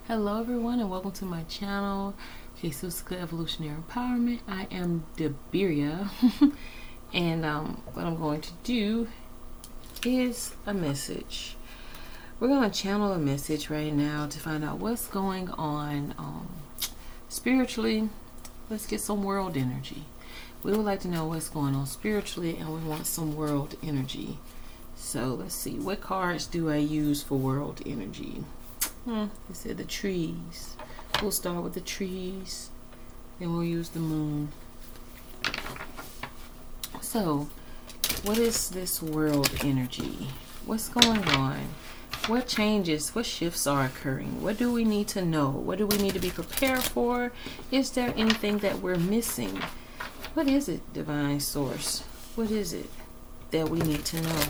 Hello everyone and welcome to my channel, Cashapp Evolutionary Empowerment. I am Debiria and what I'm going to do is a message. We're going to channel a message right now to find out what's going on spiritually. Let's get some world energy. We would like to know what's going on spiritually and we want some world energy. So let's see, what cards do I use for world energy? They said the trees. We'll start with the trees, then we'll use the moon. So, what is this world energy? What's going on? What changes, what shifts are occurring? What do we need to know? What do we need to be prepared for? Is there anything that we're missing? What is it, Divine Source? What is it that we need to know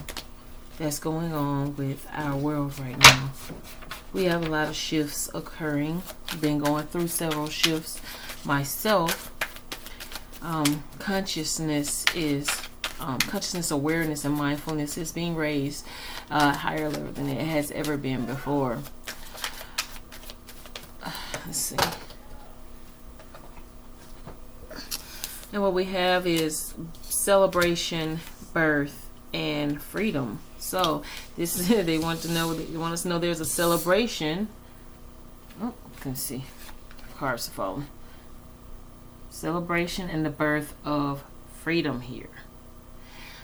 that's going on with our world right now? We have a lot of shifts occurring. Been going through several shifts myself. Consciousness awareness and mindfulness is being raised higher level than it has ever been before. Let's see. And what we have is celebration, birth, and freedom. So this is they want us to know there's a celebration. Oh, you can see cards are falling. Celebration and the birth of freedom here.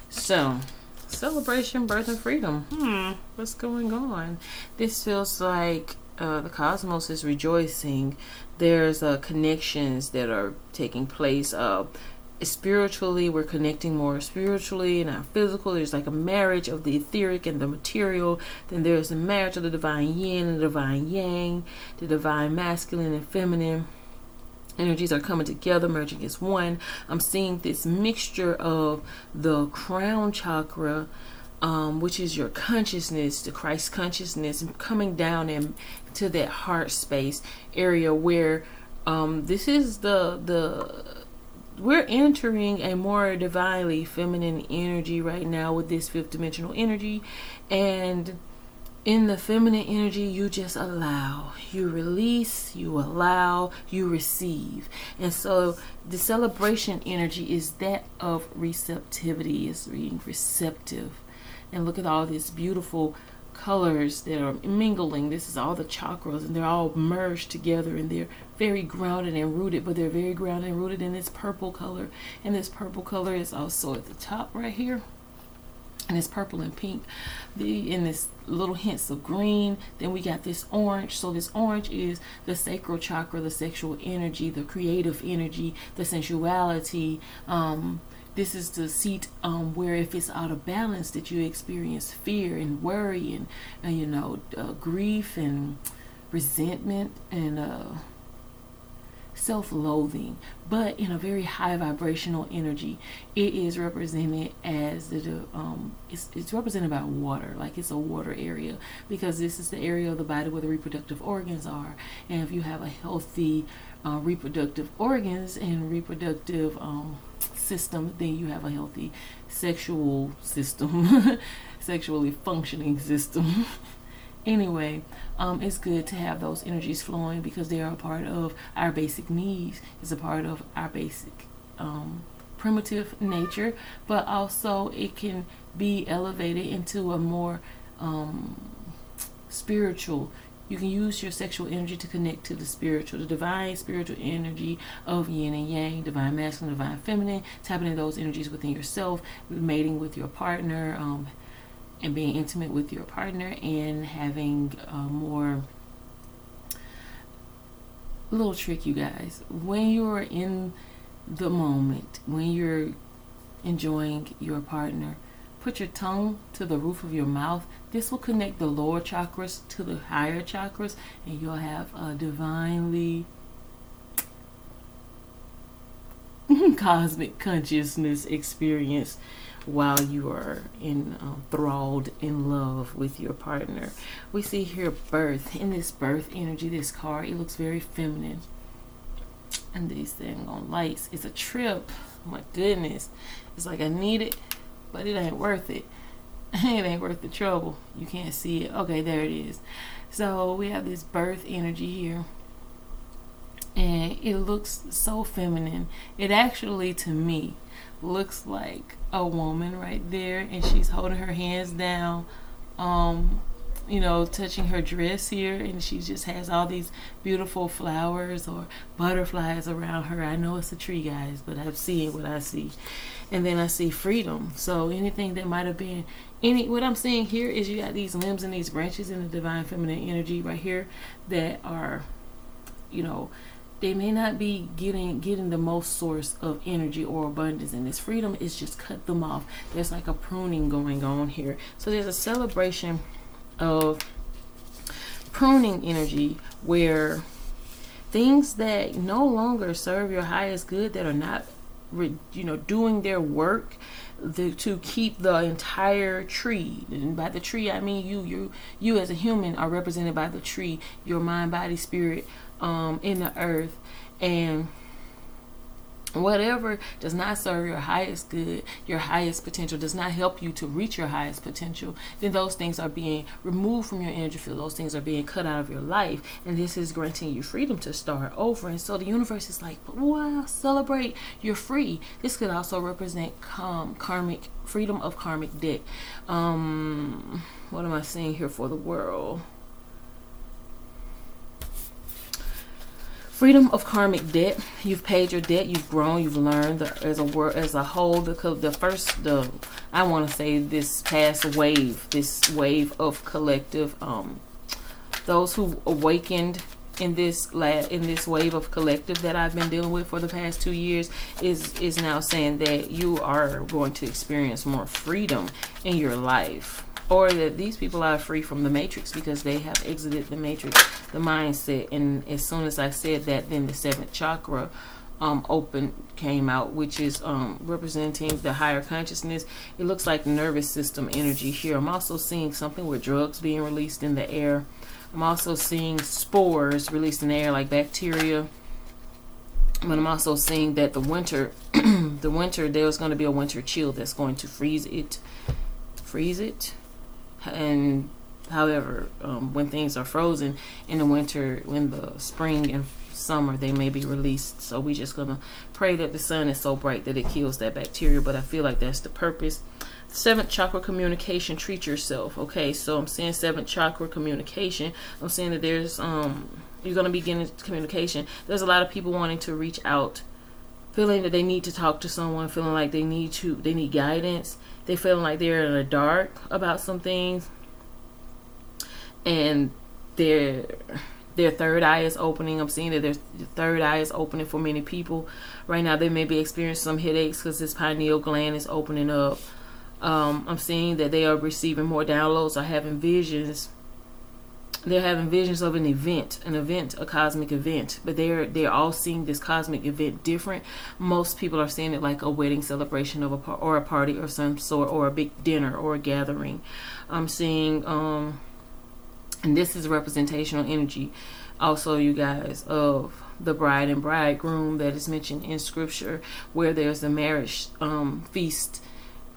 So celebration, birth, and freedom. What's going on? This feels like the cosmos is rejoicing. There's connections that are taking place. Spiritually, we're connecting more spiritually and not physical. There's like a marriage of the etheric and the material. Then there's a marriage of the divine yin and the divine yang, the divine masculine and feminine energies are coming together, merging as one. I'm seeing this mixture of the crown chakra, which is your consciousness, the Christ consciousness, coming down into that heart space area where this is we're entering a more divinely feminine energy right now with this fifth dimensional energy. And in the feminine energy, you just allow, you release, you allow, you receive. And so the celebration energy is that of receptivity. It's being receptive. And look at all these beautiful colors that are mingling. This is all the chakras and they're all merged together and they're very grounded and rooted, but they're very grounded and rooted in this purple color. And this purple color is also at the top right here. And it's purple and pink. In this little hints of green. Then we got this orange. So this orange is the sacral chakra, the sexual energy, the creative energy, the sensuality. This is the seat where if it's out of balance that you experience fear and worry and grief and resentment and self-loathing, but in a very high vibrational energy. It is represented as it's represented by water, like it's a water area, because this is the area of the body where the reproductive organs are. And if you have a healthy reproductive organs and reproductive system, then you have a healthy sexual system, sexually functioning system. Anyway, it's good to have those energies flowing because they are a part of our basic needs. It's a part of our basic primitive nature, but also it can be elevated into a more spiritual. You can use your sexual energy to connect to the spiritual, the divine spiritual energy of yin and yang, divine masculine, divine feminine, tapping into those energies within yourself, mating with your partner, and being intimate with your partner, and having more little trick, you guys. When you're in the moment, when you're enjoying your partner, put your tongue to the roof of your mouth. This will connect the lower chakras to the higher chakras, and you'll have a divinely cosmic consciousness experience while you are enthralled in love with your partner. We see here birth. In this birth energy, this card, it looks very feminine. And these things on lights. It's a trip. My goodness. It's like I need it, but it ain't worth it. It ain't worth the trouble. You can't see it. Okay, there it is. So we have this birth energy here, and it looks so feminine. It actually, to me, looks like a woman right there, and she's holding her hands down, touching her dress here, and she just has all these beautiful flowers or butterflies around her. I know it's a tree, guys, but I'm seeing what I see. And then I see freedom. So anything that might have been what I'm seeing here is you got these limbs and these branches in the divine feminine energy right here that are, they may not be getting the most source of energy or abundance, and this freedom is just cut them off. There's like a pruning going on here. So there's a celebration of pruning energy where things that no longer serve your highest good, that are not doing their work to keep the entire tree. And by the tree I mean you as a human are represented by the tree, your mind, body, spirit, in the earth. And whatever does not serve your highest good, your highest potential, does not help you to reach your highest potential, then those things are being removed from your energy field. Those things are being cut out of your life, and this is granting you freedom to start over. And so the universe is like, wow, celebrate, you're free. This could also represent karmic freedom of karmic debt. What am I seeing here for the world? Freedom of karmic debt. You've paid your debt. You've grown. You've learned. As a whole. I want to say this past wave. This wave of collective. Those who awakened in this wave of collective that I've been dealing with for the past 2 years is now saying that you are going to experience more freedom in your life. Or that these people are free from the matrix because they have exited the matrix, the mindset. And as soon as I said that, then the seventh chakra came out, which is representing the higher consciousness. It looks like nervous system energy here. I'm also seeing something with drugs being released in the air. I'm also seeing spores released in the air, like bacteria. But I'm also seeing that the winter, there's going to be a winter chill that's going to freeze it. And however, when things are frozen in the winter, in the spring and summer, they may be released. So we just gonna pray that the sun is so bright that it kills that bacteria. But I feel like that's the purpose. Seventh chakra communication. Treat yourself. Okay, so I'm saying seventh chakra communication. I'm saying that there's you're gonna be getting communication. There's a lot of people wanting to reach out, feeling that they need to talk to someone, feeling like they need guidance. They feeling like they're in the dark about some things, and their third eye is opening. I'm seeing that their third eye is opening for many people right now. They may be experiencing some headaches because this pineal gland is opening up. I'm seeing that they are receiving more downloads or having visions. They're having visions of an event, a cosmic event, but they're all seeing this cosmic event different. Most people are seeing it like a wedding celebration of a party or some sort, or a big dinner or a gathering. I'm seeing, and this is representational energy, also, you guys, of the bride and bridegroom that is mentioned in scripture, where there's a marriage feast,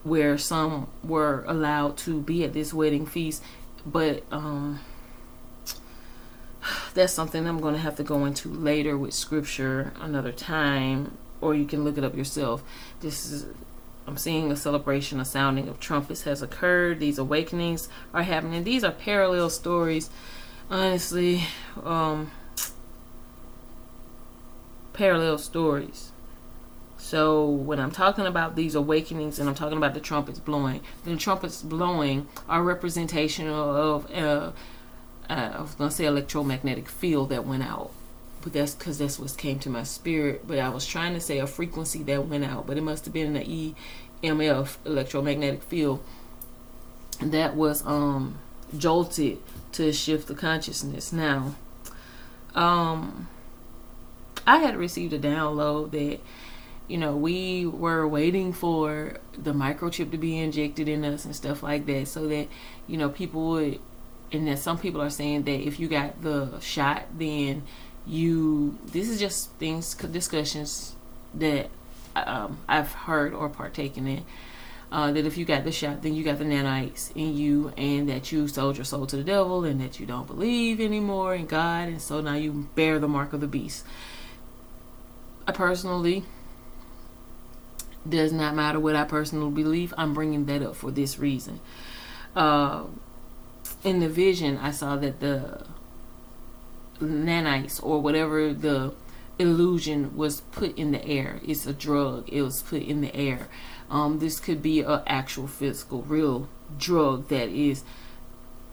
where some were allowed to be at this wedding feast, but that's something I'm going to have to go into later with scripture another time, or you can look it up yourself. I'm seeing a celebration, a sounding of trumpets has occurred. These awakenings are happening. These are parallel stories, honestly. Parallel stories. So when I'm talking about these awakenings and I'm talking about the trumpets blowing are representational of I was going to say electromagnetic field that went out, but that's because that's what came to my spirit. But I was trying to say a frequency that went out, but it must have been an EMF, electromagnetic field, that was jolted to shift the consciousness. Now, I had received a download that, we were waiting for the microchip to be injected in us and stuff like that, so that, people would. And then some people are saying that if you got the shot, then this is just discussions that I've heard or partaken in. that if you got the shot, then you got the nanites in you, and that you sold your soul to the devil, and that you don't believe anymore in God, and so now you bear the mark of the beast. I personally, does not matter what I personally believe, I'm bringing that up for this reason. In the vision, I saw that the nanites, or whatever the illusion, was put in the air. It's a drug. It was put in the air. This could be an actual physical, real drug that is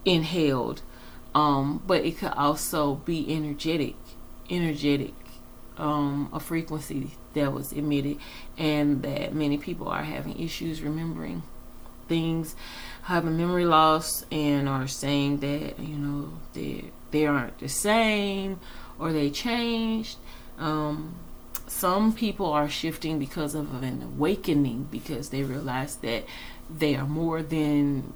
inhaled. But it could also be energetic, a frequency that was emitted, and that many people are having issues remembering things, having memory loss, and are saying that, you know, they aren't the same, or they changed. Some people are shifting because of an awakening, because they realize that they are more than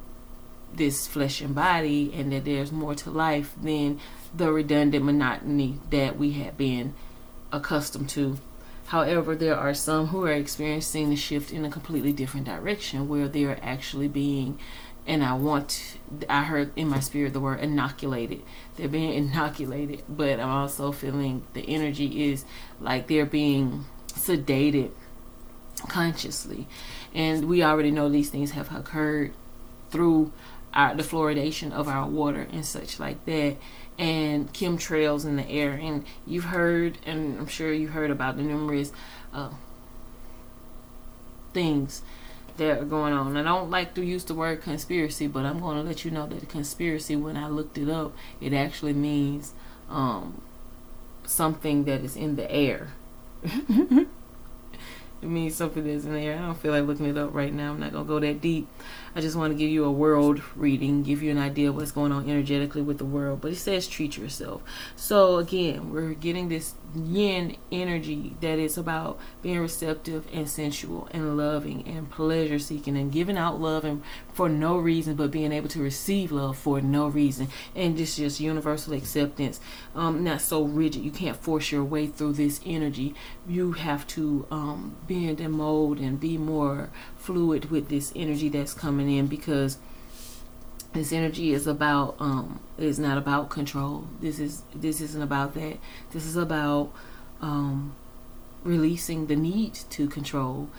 this flesh and body, and that there's more to life than the redundant monotony that we have been accustomed to. However, there are some who are experiencing the shift in a completely different direction, where they are actually being, and I heard in my spirit the word inoculated. They're being inoculated, but I'm also feeling the energy is like they're being sedated consciously. And we already know these things have occurred through the fluoridation of our water and such like that, and chemtrails in the air. And you've heard, and I'm sure you've heard about the numerous things that are going on. I don't like to use the word conspiracy, but I'm going to let you know that the conspiracy, when I looked it up, it actually means something that is in the air. It means something that's in the air. I don't feel like looking it up right now. I'm not going to go that deep. I just want to give you a world reading, give you an idea of what's going on energetically with the world. But it says treat yourself. So again, we're getting this yin energy that is about being receptive and sensual and loving and pleasure seeking and giving out love and for no reason, but being able to receive love for no reason. And this just universal acceptance. Not so rigid. You can't force your way through this energy. You have to bend and mold and be more fluid with this energy that's coming in, because this energy is about is not this isn't about that. This is about releasing the need to control.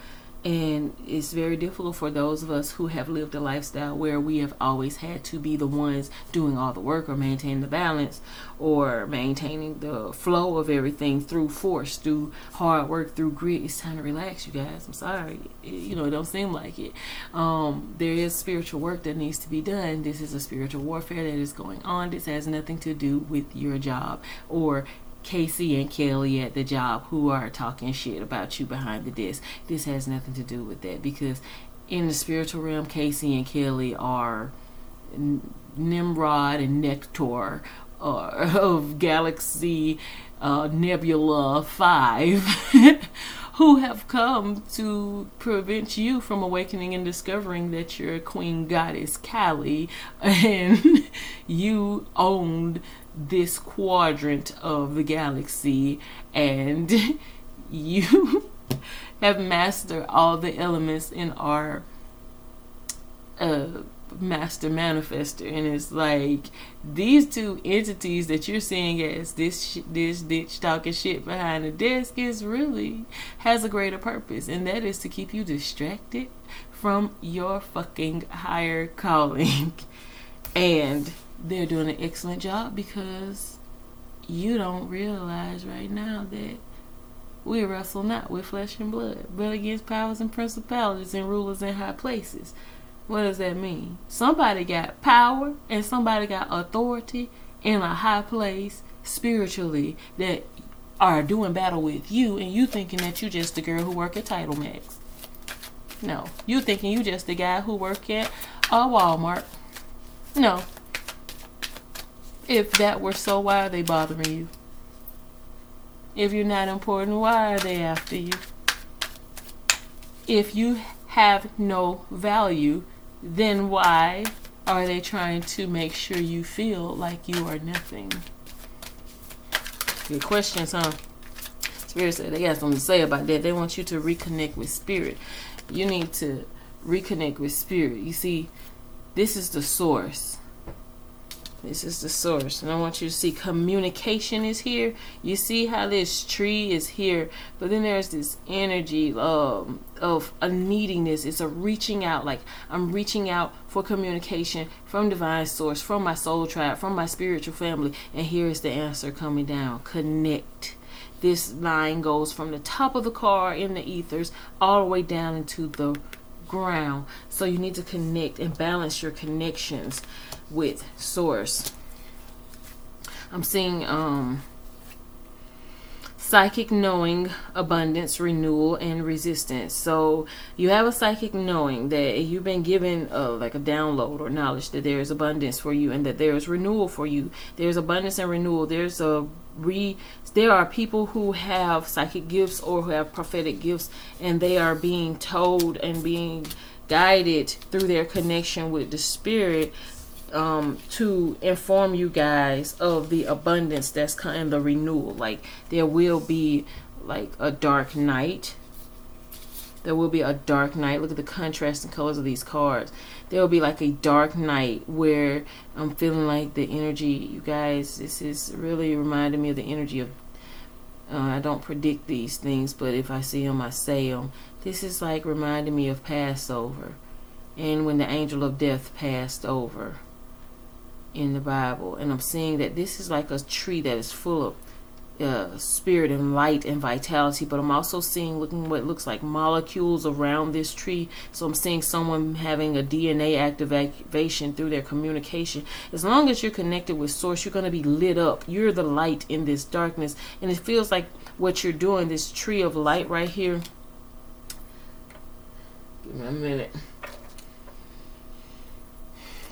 And it's very difficult for those of us who have lived a lifestyle where we have always had to be the ones doing all the work, or maintaining the balance, or maintaining the flow of everything through force, through hard work, through grit. It's time to relax, you guys. I'm sorry. It don't seem like it. There is spiritual work that needs to be done. This is a spiritual warfare that is going on. This has nothing to do with your job, or Casey and Kelly at the job who are talking shit about you behind the desk. This has nothing to do with that, because in the spiritual realm, Casey and Kelly are Nimrod and Nectar of Galaxy Nebula 5 who have come to prevent you from awakening and discovering that you're Queen Goddess Kali, and you owned this quadrant of the galaxy, and you have mastered all the elements in our master manifester. And it's like these two entities that you're seeing as this ditch talking shit behind the desk has a greater purpose, and that is to keep you distracted from your fucking higher calling. And they're doing an excellent job, because you don't realize right now that we wrestle not with flesh and blood, but against powers and principalities and rulers in high places. What does that mean? Somebody got power and somebody got authority in a high place spiritually that are doing battle with you, and you thinking that you just the girl who work at Title Max. No, you thinking you just the guy who work at Walmart. No. If that were so, why are they bothering you? If you're not important, why are they after you? If you have no value, then why are they trying to make sure you feel like you are nothing? Good questions, huh? Spirit said they got something to say about that. They want you to reconnect with spirit. You need to reconnect with spirit. You see, this is the source. This is the source. And I want you to see communication is here. You see how this tree is here. But then there's this energy of a neediness. It's a reaching out. Like I'm reaching out for communication from divine source, from my soul tribe, from my spiritual family. And here is the answer coming down. Connect. This line goes from the top of the car in the ethers all the way down into the ground. So you need to connect and balance your connections with source. I'm seeing psychic knowing, abundance, renewal, and resistance. So you have a psychic knowing that you've been given like a download or knowledge that there is abundance for you and that there is renewal for you. There's abundance and renewal. There are people who have psychic gifts or who have prophetic gifts, and they are being told and being guided through their connection with the spirit to inform you guys of the abundance that's coming, the renewal. Like there will be like a dark night. There will be a dark night. Look at the contrasting colors of these cards. There will be like a dark night where I'm feeling like the energy, you guys, this is really reminding me of the energy of, I don't predict these things, but if I see them, I say them. This is like reminding me of Passover and when the angel of death passed over in the Bible. And I'm seeing that this is like a tree that is full of spirit and light and vitality, but I'm also seeing looking what looks like molecules around this tree. So I'm seeing someone having a DNA activation through their communication. As long as you're connected with source, you're going to be lit up. You're the light in this darkness, and it feels like what you're doing, this tree of light right here. Give me a minute.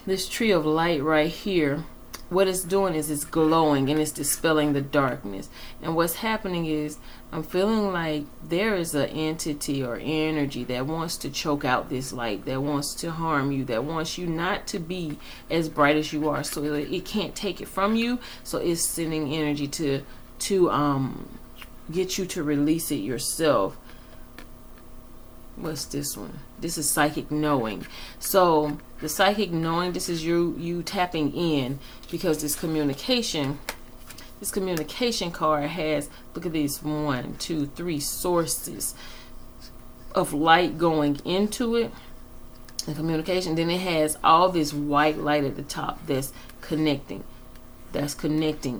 This tree of light right here, what it's doing is it's glowing and it's dispelling the darkness. And what's happening is I'm feeling like there is an entity or energy that wants to choke out this light, that wants to harm you, that wants you not to be as bright as you are, so it can't take it from you. So it's sending energy to get you to release it yourself. What's this one? This is psychic knowing. So the psychic knowing, this is you tapping in, because this communication card has, look at these 1, 2, 3 sources of light going into it, the communication. Then it has all this white light at the top that's connecting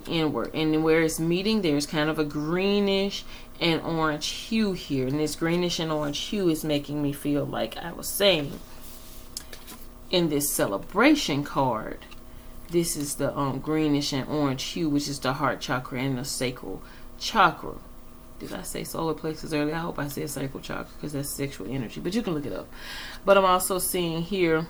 inward, and where it's meeting, there's kind of a greenish and orange hue here, and this greenish and orange hue is making me feel like I was saying in this celebration card. This is the greenish and orange hue, which is the heart chakra and the sacral chakra. Did I say solar plexus earlier? I hope I said sacral chakra, because that's sexual energy, but you can look it up. But I'm also seeing here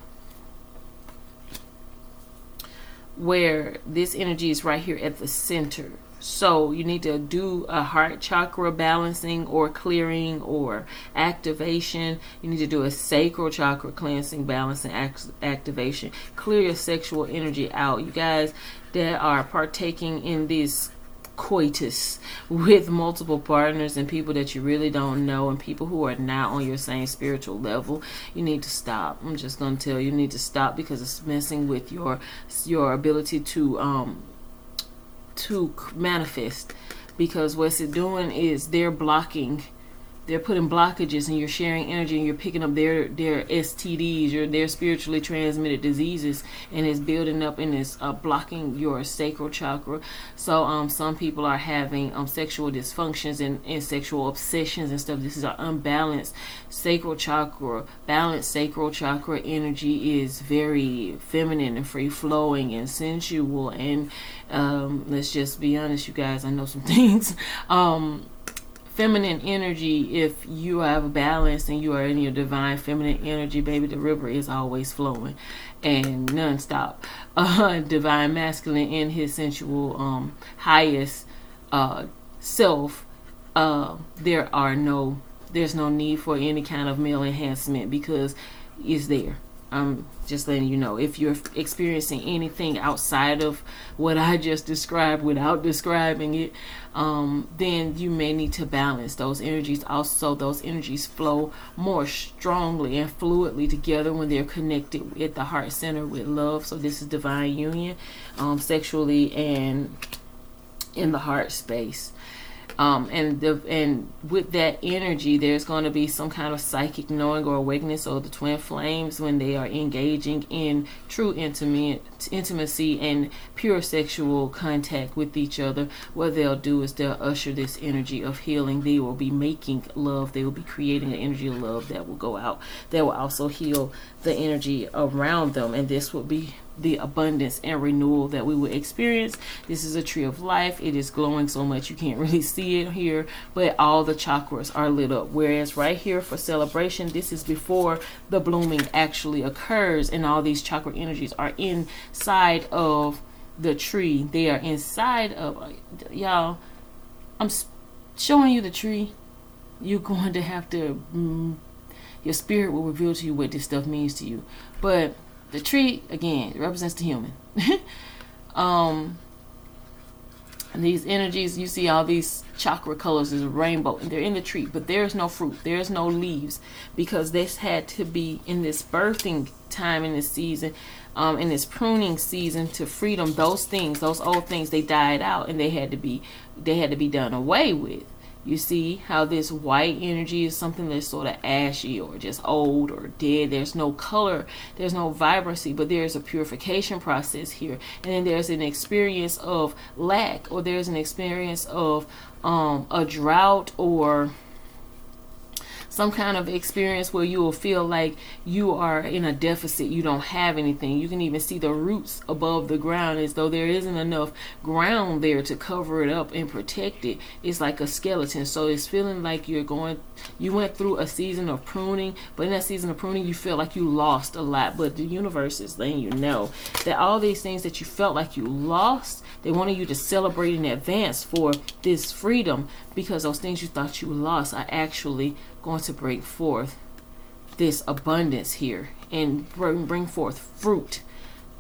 where this energy is right here at the center. So you need to do a heart chakra balancing or clearing or activation. You need to do a sacral chakra cleansing, balancing, activation. Clear your sexual energy out. You guys that are partaking in this coitus with multiple partners and people that you really don't know and people who are not on your same spiritual level, you need to stop. I'm just going to tell you, you need to stop, because it's messing with your ability to manifest. Because what's it doing is they're putting blockages, and you're sharing energy, and you're picking up their STDs or their spiritually transmitted diseases, and it's building up and it's blocking your sacral chakra. So some people are having sexual dysfunctions and sexual obsessions and stuff. This is an unbalanced sacral chakra. Balanced sacral chakra energy is very feminine and free flowing and sensual, and let's just be honest, you guys, I know some things. Feminine energy, if you have a balance and you are in your divine feminine energy, baby, the river is always flowing and non-stop. Divine masculine in his sensual highest self, there's no need for any kind of male enhancement, because it's there. I'm just letting you know, if you're experiencing anything outside of what I just described without describing it, then you may need to balance those energies. Also, those energies flow more strongly and fluidly together when they're connected at the heart center with love. So this is divine union, sexually and in the heart space. And with that energy, there's going to be some kind of psychic knowing or awakeness, or the twin flames, when they are engaging in true intimacy and pure sexual contact with each other. What they'll do is they'll usher this energy of healing. They will be making love. They will be creating an energy of love that will go out. That will also heal the energy around them, and this will be the abundance and renewal that we will experience. This is a tree of life. It is glowing so much you can't really see it here, but all the chakras are lit up. Whereas right here for celebration, this is before the blooming actually occurs, and all these chakra energies are inside of the tree. They are inside of, y'all, I'm showing you the tree. You're going to have to, your spirit will reveal to you what this stuff means to you. But the tree, again, represents the human. And these energies, you see all these chakra colors is a rainbow, and they're in the tree, but there's no fruit, there's no leaves, because this had to be in this birthing time, in this season, in this pruning season to freedom. Those things, those old things, they died out, and they had to be done away with. You see how this white energy is something that's sort of ashy or just old or dead. There's no color, there's no vibrancy, but there's a purification process here. And then there's an experience of lack, or there's an experience of a drought, or some kind of experience where you will feel like you are in a deficit. You don't have anything. You can even see the roots above the ground, as though there isn't enough ground there to cover it up and protect it. It's like a skeleton. So it's feeling like you went through a season of pruning, but in that season of pruning, you feel like you lost a lot. But the universe is letting you know that all these things that you felt like you lost, they wanted you to celebrate in advance for this freedom, because those things you thought you lost are actually going to break forth this abundance here and bring forth fruit.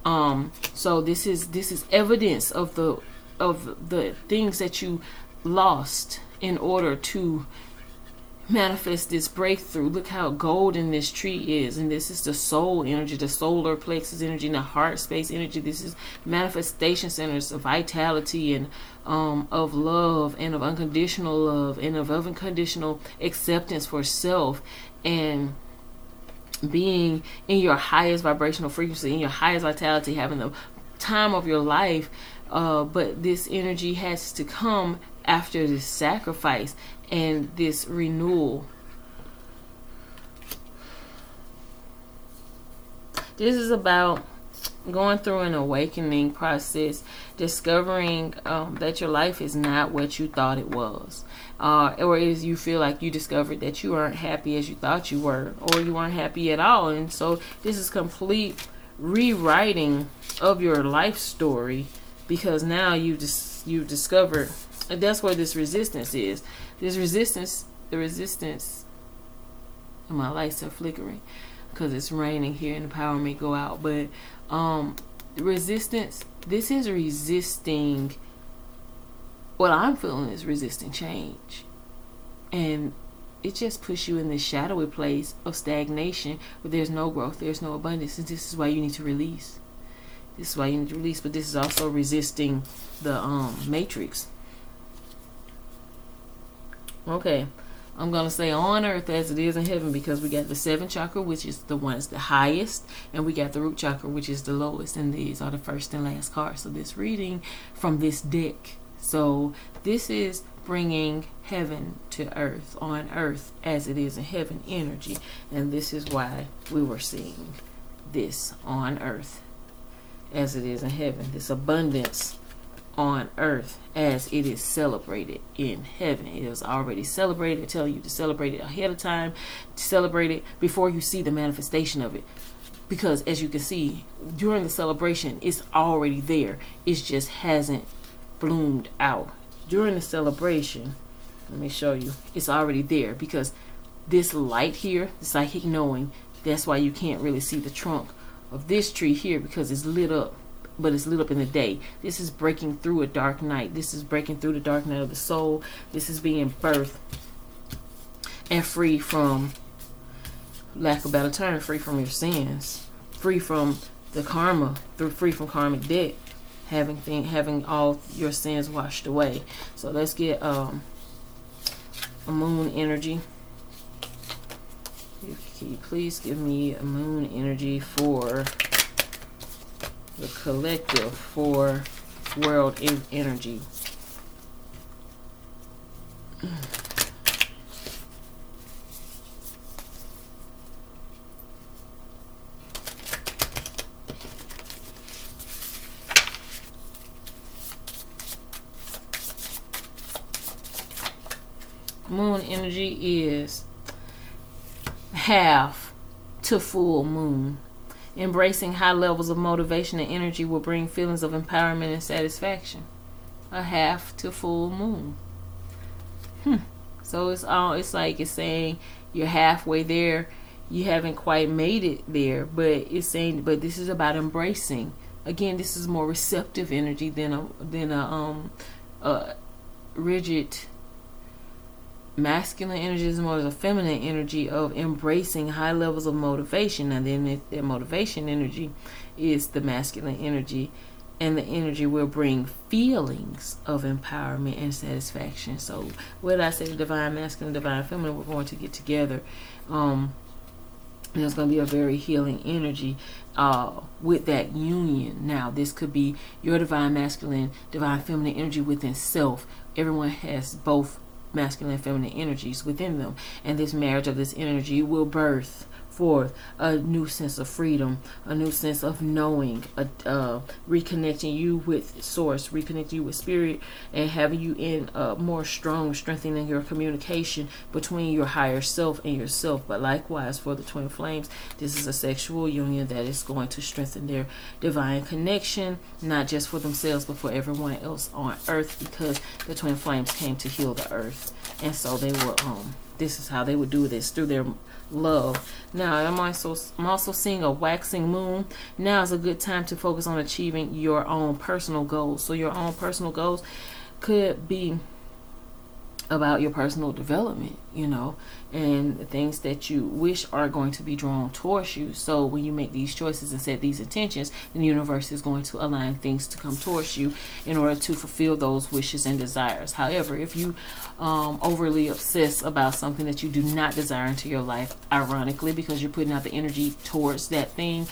So this is evidence of the things that you lost in order to manifest this breakthrough. Look how golden this tree is, and this is the soul energy, the solar plexus energy, and the heart space energy. This is manifestation centers of vitality and of love, and of unconditional love, and of unconditional acceptance for self, and being in your highest vibrational frequency, in your highest vitality, having the time of your life. But this energy has to come after this sacrifice and this renewal. This is about going through an awakening process, discovering that your life is not what you thought it was, or is you feel like you discovered that you aren't happy as you thought you were, or you weren't happy at all. And so this is complete rewriting of your life story, because now you've discovered. And that's where this resistance is. The resistance, and my lights are flickering because it's raining here and the power may go out. But resistance, this is resisting, what I'm feeling is resisting change. And it just puts you in this shadowy place of stagnation where there's no growth, there's no abundance. And this is why you need to release. This is why you need to release. But this is also resisting the matrix. Okay, I'm going to say on earth as it is in heaven, because we got the seventh chakra, which is the one that's the highest, and we got the root chakra, which is the lowest, and these are the first and last cards of this reading from this deck. So this is bringing heaven to earth, on earth as it is in heaven energy, and this is why we were seeing this on earth as it is in heaven, this abundance on earth as it is celebrated in heaven. It is already celebrated. I tell you to celebrate it ahead of time, to celebrate it before you see the manifestation of it, because as you can see during the celebration, it's already there. It just hasn't bloomed out. During the celebration, let me show you, it's already there, because this light here, the psychic knowing, That's why you can't really see the trunk of this tree here, because it's lit up, but it's lit up in the day. This is breaking through a dark night. This is breaking through the dark night of the soul. This is being birthed and free from, lack of a better term, free from your sins, free from the karma, free from karmic debt, having all your sins washed away. So let's get a moon energy. Can you please give me a moon energy for the collective, for world energy? Moon energy is half to full moon. Embracing high levels of motivation and energy will bring feelings of empowerment and satisfaction. A half to full moon. So it's like it's saying you're halfway there. You haven't quite made it there, but it's saying, but this is about embracing. Again, this is more receptive energy than a rigid masculine energy. Is more the feminine energy of embracing high levels of motivation, and then the motivation energy is the masculine energy, and the energy will bring feelings of empowerment and satisfaction. So what I say, the divine masculine, divine feminine, we're going to get together. There's going to be a very healing energy with that union. Now, this could be your divine masculine, divine feminine energy within self. Everyone has both masculine and feminine energies within them, and this marriage of this energy will birth forth a new sense of freedom, a new sense of knowing, reconnecting you with source, reconnecting you with spirit, and having you in more strong, strengthening your communication between your higher self and yourself. But likewise for the twin flames, this is a sexual union that is going to strengthen their divine connection, not just for themselves but for everyone else on earth, because the twin flames came to heal the earth, and so they will this is how they would do this, through their love. Now I'm also seeing a waxing moon. Now is a good time to focus on achieving your own personal goals. So your own personal goals could be about your personal development, and the things that you wish are going to be drawn towards you. So when you make these choices and set these intentions, the universe is going to align things to come towards you in order to fulfill those wishes and desires. However, if you overly obsess about something that you do not desire into your life, ironically, because you're putting out the energy towards that thing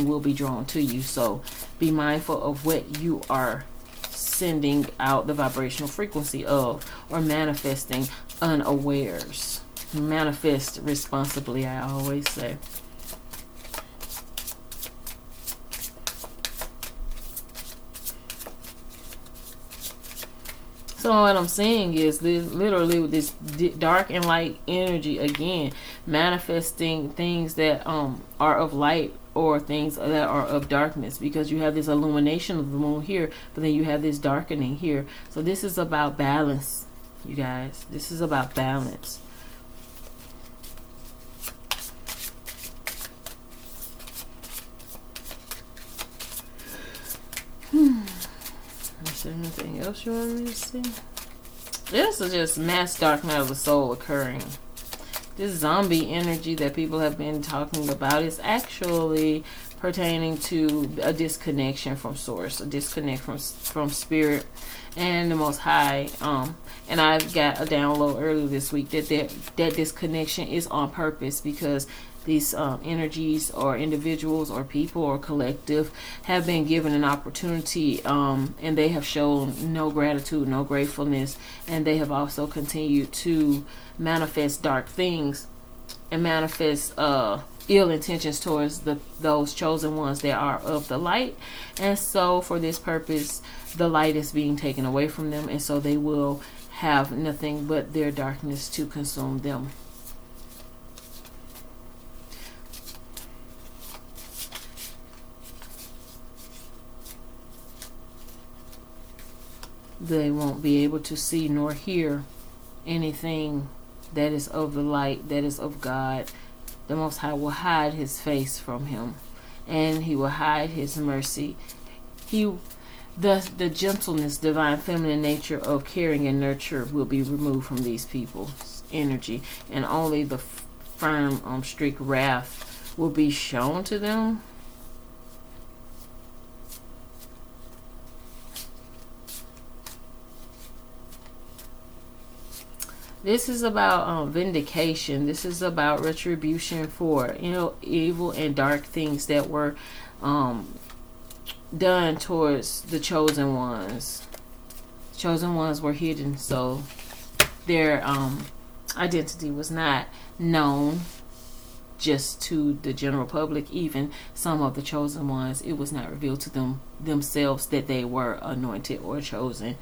will be drawn to you. So be mindful of what you are sending out the vibrational frequency of, or manifesting unawares. Manifest responsibly, I always say. So what I'm saying is, literally with this dark and light energy, again, manifesting things that are of light or things that are of darkness, because you have this illumination of the moon here, but then you have this darkening here. So this is about balance, you guys. This is about balance. Is there anything else you want me to see? This is just mass dark night of the soul occurring. This zombie energy that people have been talking about is actually pertaining to a disconnection from source, a disconnect from spirit and the Most High. And I got a download earlier this week that that disconnection is on purpose, because these energies or individuals or people or collective have been given an opportunity, and they have shown no gratitude, no gratefulness, and they have also continued to manifest dark things and manifest ill intentions towards those chosen ones that are of the light. And so for this purpose, the light is being taken away from them, and so they will have nothing but their darkness to consume them. They won't be able to see nor hear anything that is of the light, that is of God, the Most High will hide his face from him, and he will hide his mercy. The gentleness, divine feminine nature of caring and nurture will be removed from these people's energy, and only the firm, strict wrath will be shown to them. This is about vindication. This is about retribution for, evil and dark things that were done towards the chosen ones. The chosen ones were hidden, so their identity was not known just to the general public. Even some of the chosen ones, it was not revealed to themselves that they were anointed or chosen.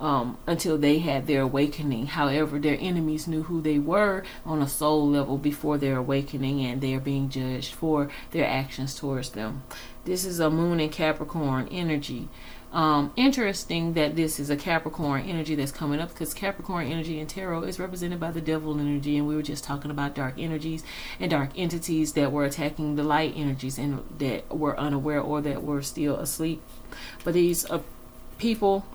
Until they had their awakening. However, their enemies knew who they were on a soul level before their awakening, and they are being judged for their actions towards them. This is a moon and Capricorn energy. Interesting that this is a Capricorn energy that's coming up, because Capricorn energy in tarot is represented by the devil energy, and we were just talking about dark energies and dark entities that were attacking the light energies and that were unaware or that were still asleep. But these people,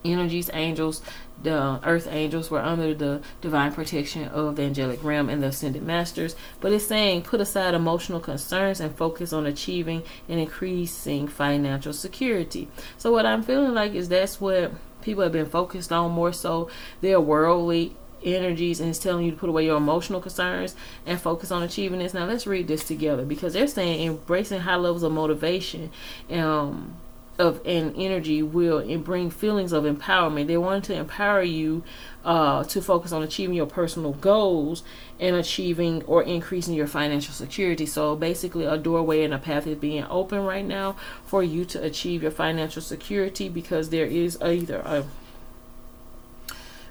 energies, angels, the earth angels, were under the divine protection of the angelic realm and the ascended masters. But it's saying put aside emotional concerns and focus on achieving and increasing financial security. So what I'm feeling like is that's what people have been focused on, more so their worldly energies, and it's telling you to put away your emotional concerns and focus on achieving this. Now let's read this together, because they're saying embracing high levels of motivation and energy will bring feelings of empowerment. They want to empower you to focus on achieving your personal goals and achieving or increasing your financial security. So basically a doorway and a path is being open right now for you to achieve your financial security, because there is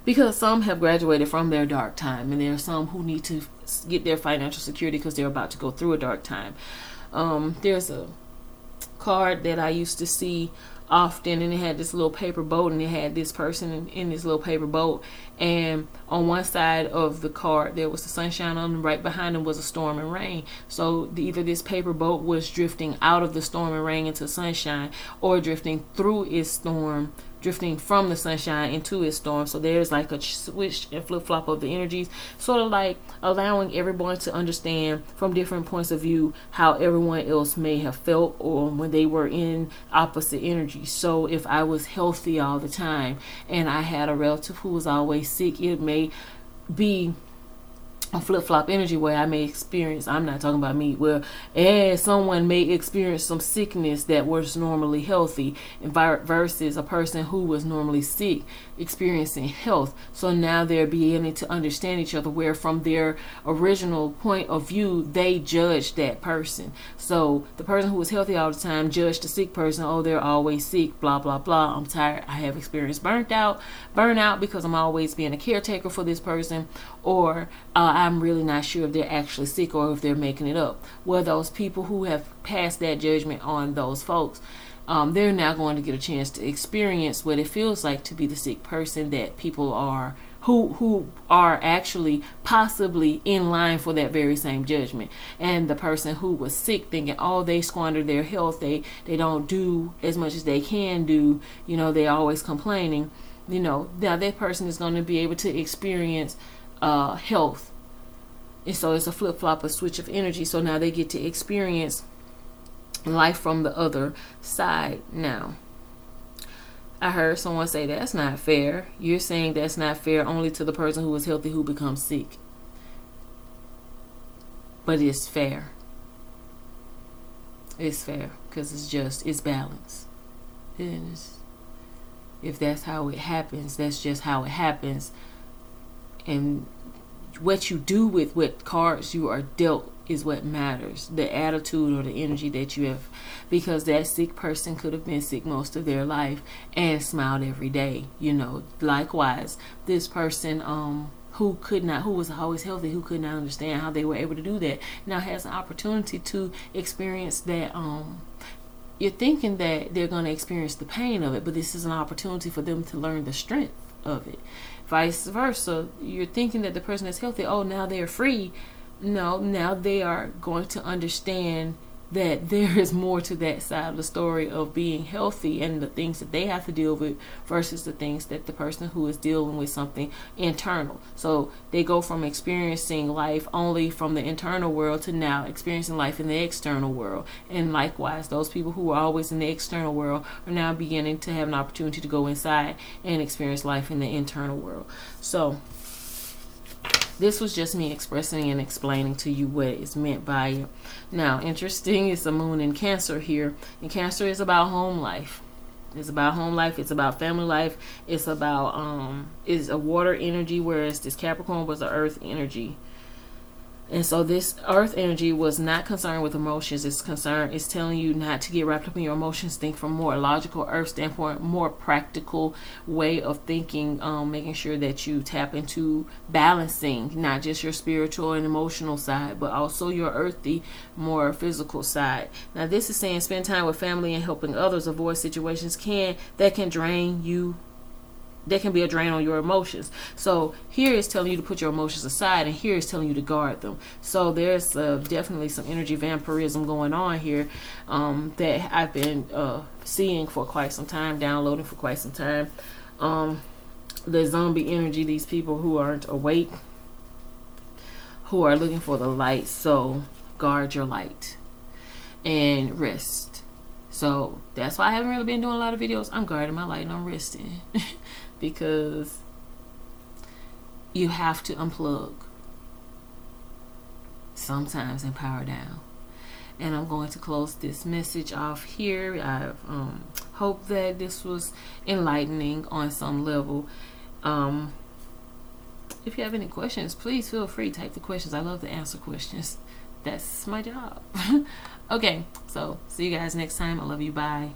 because some have graduated from their dark time, and there are some who need to get their financial security because they're about to go through a dark time. There's a card that I used to see often, and it had this little paper boat, and it had this person in this little paper boat, and on one side of the card there was the sunshine on, and right behind them was a storm and rain. So either this paper boat was drifting out of the storm and rain into sunshine, or drifting through its storm, drifting from the sunshine into its storm. So there's like a switch and flip-flop of the energies, sort of like allowing everyone to understand from different points of view how everyone else may have felt or when they were in opposite energies. So if I was healthy all the time and I had a relative who was always sick, it may be a flip-flop energy where I may experience, I'm not talking about me, and someone may experience some sickness that was normally healthy, versus a person who was normally sick experiencing health. So now they're beginning to understand each other, where from their original point of view they judged that person. So the person who was healthy all the time judged the sick person, oh, they're always sick, blah blah blah, I'm tired, I have experienced burnout because I'm always being a caretaker for this person, or I'm really not sure if they're actually sick or if they're making it up. Well, those people who have passed that judgment on those folks, they're now going to get a chance to experience what it feels like to be the sick person that people are who are actually possibly in line for that very same judgment. And the person who was sick thinking, oh, they squander their health, they don't do as much as they can do, they're always complaining, now that person is going to be able to experience health. And so it's a flip-flop, a switch of energy. So now they get to experience life from the other side now. I heard someone say that's not fair. You're saying that's not fair only to the person who was healthy who becomes sick. But it's fair. It's fair because it's balance. If that's how it happens, that's just how it happens. And what you do with what cards you are dealt is what matters. The attitude or the energy that you have, because that sick person could have been sick most of their life and smiled every day. Likewise, this person who was always healthy, who could not understand how they were able to do that, now has an opportunity to experience that. You're thinking that they're going to experience the pain of it, but this is an opportunity for them to learn the strength of it. Vice versa, you're thinking that the person that's healthy, oh, now they're free, No, now they are going to understand that there is more to that side of the story of being healthy and the things that they have to deal with versus the things that the person who is dealing with something internal. So they go from experiencing life only from the internal world to now experiencing life in the external world. And likewise, those people who are always in the external world are now beginning to have an opportunity to go inside and experience life in the internal world. So this was just me expressing and explaining to you what is meant by it. Now, interesting is the moon in Cancer here. And Cancer is about home life. It's about home life. It's about family life. It's about, it's a water energy, whereas this Capricorn was the earth energy. And so this earth energy was not concerned with emotions. It's telling you not to get wrapped up in your emotions. Think from more logical earth standpoint, more practical way of thinking, making sure that you tap into balancing not just your spiritual and emotional side, but also your earthy, more physical side. Now this is saying spend time with family and helping others avoid situations that can drain you. That can be a drain on your emotions. So here is telling you to put your emotions aside, and here is telling you to guard them. So there's definitely some energy vampirism going on here that I've been seeing for quite some time, downloading for quite some time. The zombie energy, these people who aren't awake, who are looking for the light. So guard your light and rest. So that's why I haven't really been doing a lot of videos. I'm guarding my light and I'm resting. Because you have to unplug sometimes and power down. And I'm going to close this message off here. I hope that this was enlightening on some level. If you have any questions, please feel free to type the questions. I love to answer questions. That's my job. Okay, so see you guys next time. I love you. Bye.